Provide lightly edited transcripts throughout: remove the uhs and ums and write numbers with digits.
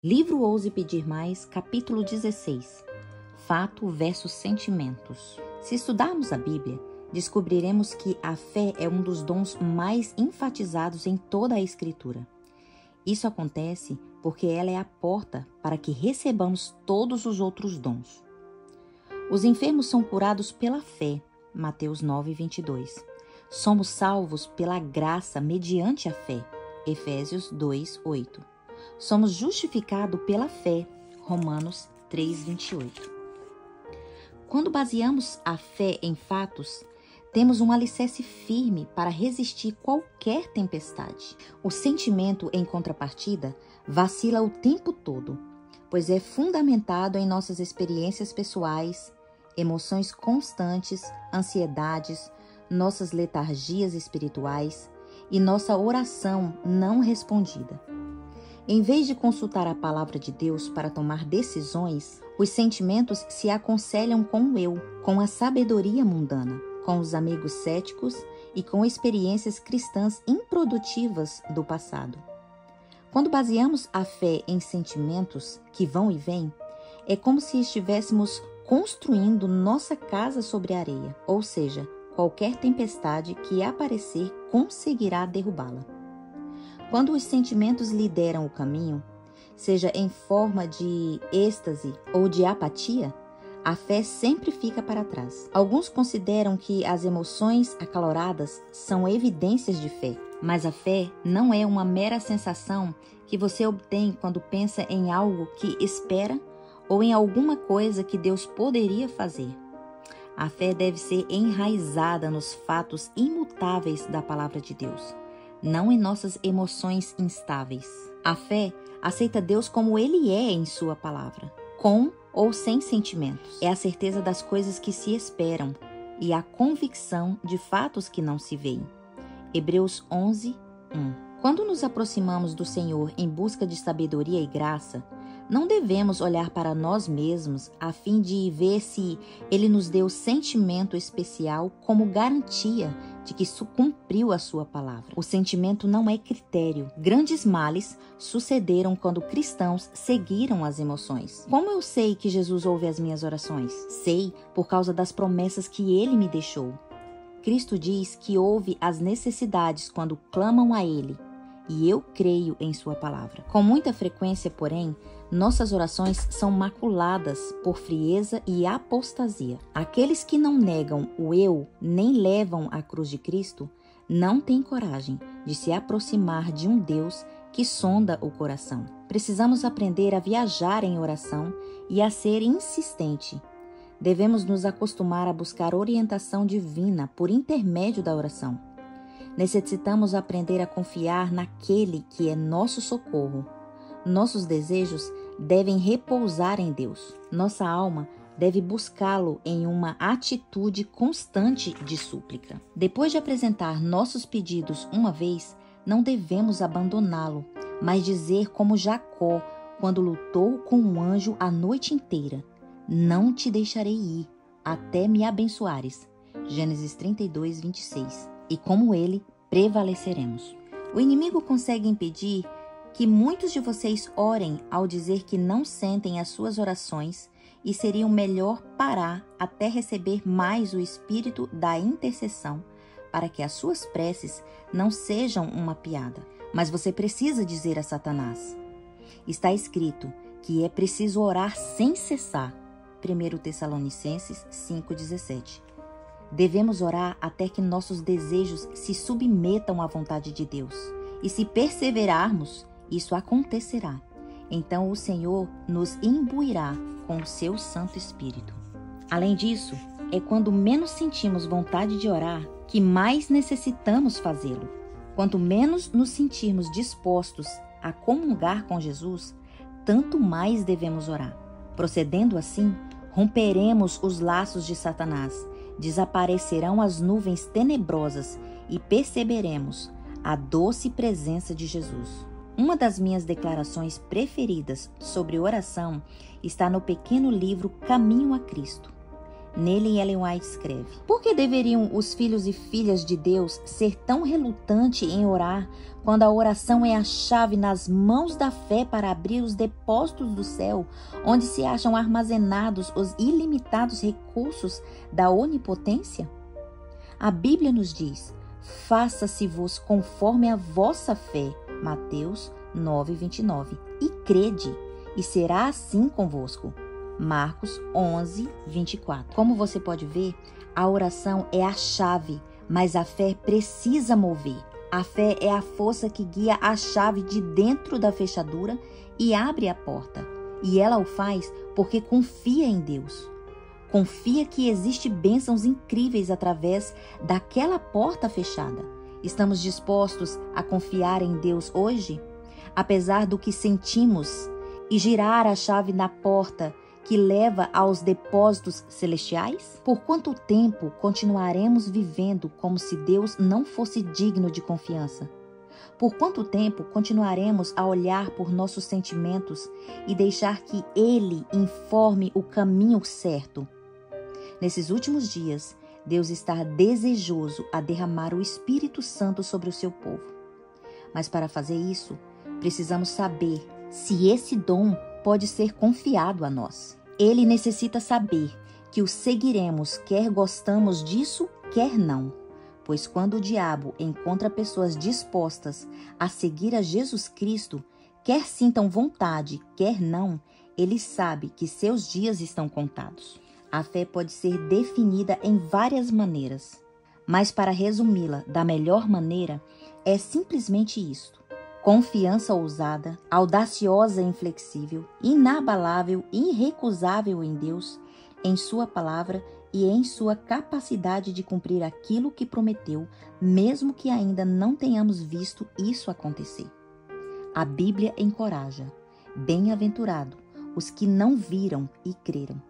Livro Ouse Pedir Mais, capítulo 16. Fato versus sentimentos. Se estudarmos a Bíblia, descobriremos que a fé é um dos dons mais enfatizados em toda a Escritura. Isso acontece porque ela é a porta para que recebamos todos os outros dons. Os enfermos são curados pela fé, Mateus 9:22. Somos salvos pela graça mediante a fé, Efésios 2:8. Somos justificados pela fé, Romanos 3:28. Quando baseamos a fé em fatos, temos um alicerce firme para resistir qualquer tempestade. O sentimento, em contrapartida, vacila o tempo todo, pois é fundamentado em nossas experiências pessoais, emoções constantes, ansiedades, nossas letargias espirituais e nossa oração não respondida. Em vez de consultar a palavra de Deus para tomar decisões, os sentimentos se aconselham com o eu, com a sabedoria mundana, com os amigos céticos e com experiências cristãs improdutivas do passado. Quando baseamos a fé em sentimentos que vão e vêm, é como se estivéssemos construindo nossa casa sobre areia, ou seja, qualquer tempestade que aparecer conseguirá derrubá-la. Quando os sentimentos lideram o caminho, seja em forma de êxtase ou de apatia, a fé sempre fica para trás. Alguns consideram que as emoções acaloradas são evidências de fé, mas a fé não é uma mera sensação que você obtém quando pensa em algo que espera ou em alguma coisa que Deus poderia fazer. A fé deve ser enraizada nos fatos imutáveis da palavra de Deus, não em nossas emoções instáveis. A fé aceita Deus como Ele é em sua palavra, com ou sem sentimentos. É a certeza das coisas que se esperam e a convicção de fatos que não se veem. Hebreus 11:1. Quando nos aproximamos do Senhor em busca de sabedoria e graça, não devemos olhar para nós mesmos a fim de ver se Ele nos deu sentimento especial como garantia de que cumpriu a sua palavra. O sentimento não é critério. Grandes males sucederam quando cristãos seguiram as emoções. Como eu sei que Jesus ouve as minhas orações? Sei por causa das promessas que Ele me deixou. Cristo diz que ouve as necessidades quando clamam a Ele, e eu creio em sua palavra. Com muita frequência, porém, nossas orações são maculadas por frieza e apostasia. Aqueles que não negam o eu nem levam a cruz de Cristo não têm coragem de se aproximar de um Deus que sonda o coração. Precisamos aprender a viajar em oração e a ser insistente. Devemos nos acostumar a buscar orientação divina por intermédio da oração. Necessitamos aprender a confiar naquele que é nosso socorro. Nossos desejos devem repousar em Deus. Nossa alma deve buscá-lo em uma atitude constante de súplica. Depois de apresentar nossos pedidos uma vez, não devemos abandoná-lo, mas dizer como Jacó, quando lutou com um anjo a noite inteira: não te deixarei ir, até me abençoares. Gênesis 32:26. E como ele, prevaleceremos. O inimigo consegue impedir que muitos de vocês orem ao dizer que não sentem as suas orações e seria melhor parar até receber mais o espírito da intercessão, para que as suas preces não sejam uma piada. Mas você precisa dizer a Satanás: está escrito que é preciso orar sem cessar. 1 Tessalonicenses 5:17. Devemos orar até que nossos desejos se submetam à vontade de Deus. E se perseverarmos, isso acontecerá. Então o Senhor nos imbuirá com o seu Santo Espírito. Além disso, é quando menos sentimos vontade de orar que mais necessitamos fazê-lo. Quanto menos nos sentirmos dispostos a comungar com Jesus, tanto mais devemos orar. Procedendo assim, romperemos os laços de Satanás, desaparecerão as nuvens tenebrosas e perceberemos a doce presença de Jesus. Uma das minhas declarações preferidas sobre oração está no pequeno livro Caminho a Cristo. Nele, Ellen White escreve: por que deveriam os filhos e filhas de Deus ser tão relutantes em orar, quando a oração é a chave nas mãos da fé para abrir os depósitos do céu, onde se acham armazenados os ilimitados recursos da onipotência? A Bíblia nos diz: faça-se-vos conforme a vossa fé, Mateus 9:29, e crede, e será assim convosco. Marcos 11:24. Como você pode ver, a oração é a chave, mas a fé precisa mover. A fé é a força que guia a chave de dentro da fechadura e abre a porta. E ela o faz porque confia em Deus. Confia que existem bênçãos incríveis através daquela porta fechada. Estamos dispostos a confiar em Deus hoje? Apesar do que sentimos, e girar a chave na porta que leva aos depósitos celestiais? Por quanto tempo continuaremos vivendo como se Deus não fosse digno de confiança? Por quanto tempo continuaremos a olhar por nossos sentimentos e deixar que Ele informe o caminho certo? Nesses últimos dias, Deus está desejoso a derramar o Espírito Santo sobre o seu povo. Mas para fazer isso, precisamos saber se esse dom pode ser confiado a nós. Ele necessita saber que o seguiremos, quer gostamos disso, quer não. Pois quando o diabo encontra pessoas dispostas a seguir a Jesus Cristo, quer sintam vontade, quer não, ele sabe que seus dias estão contados. A fé pode ser definida em várias maneiras, mas para resumi-la da melhor maneira, é simplesmente isto: confiança ousada, audaciosa e inflexível, inabalável e irrecusável em Deus, em sua palavra e em sua capacidade de cumprir aquilo que prometeu, mesmo que ainda não tenhamos visto isso acontecer. A Bíblia encoraja: bem-aventurado os que não viram e creram.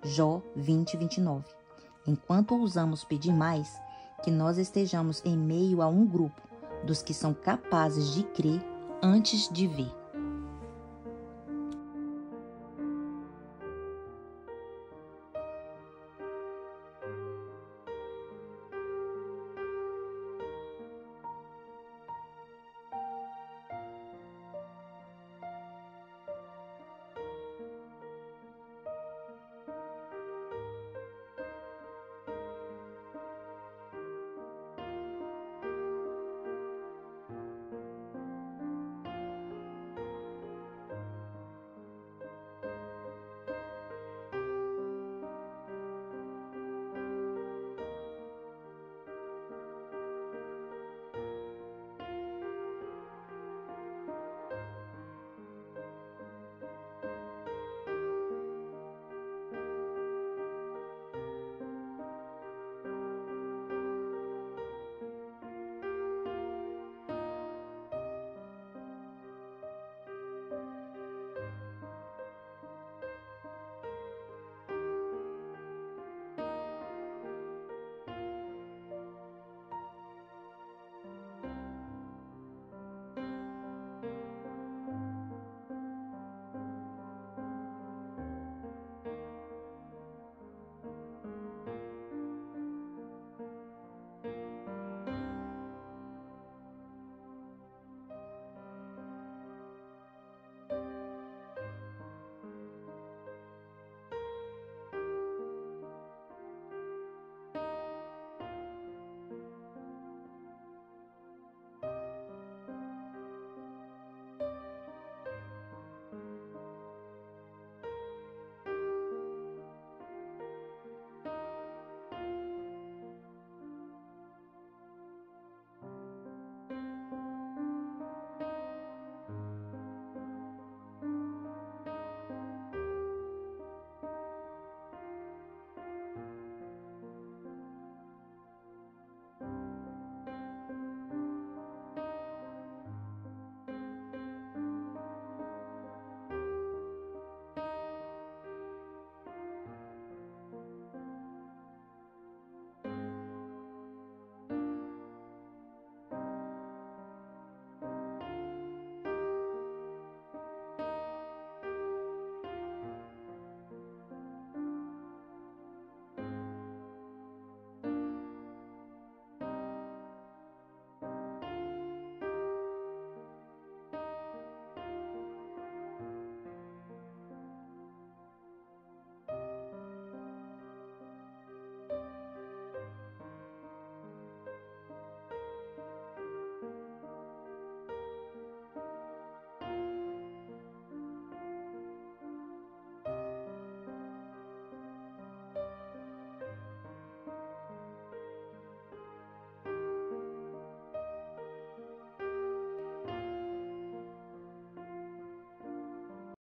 Jó 20:29. Enquanto ousamos pedir mais, que nós estejamos em meio a um grupo dos que são capazes de crer antes de ver.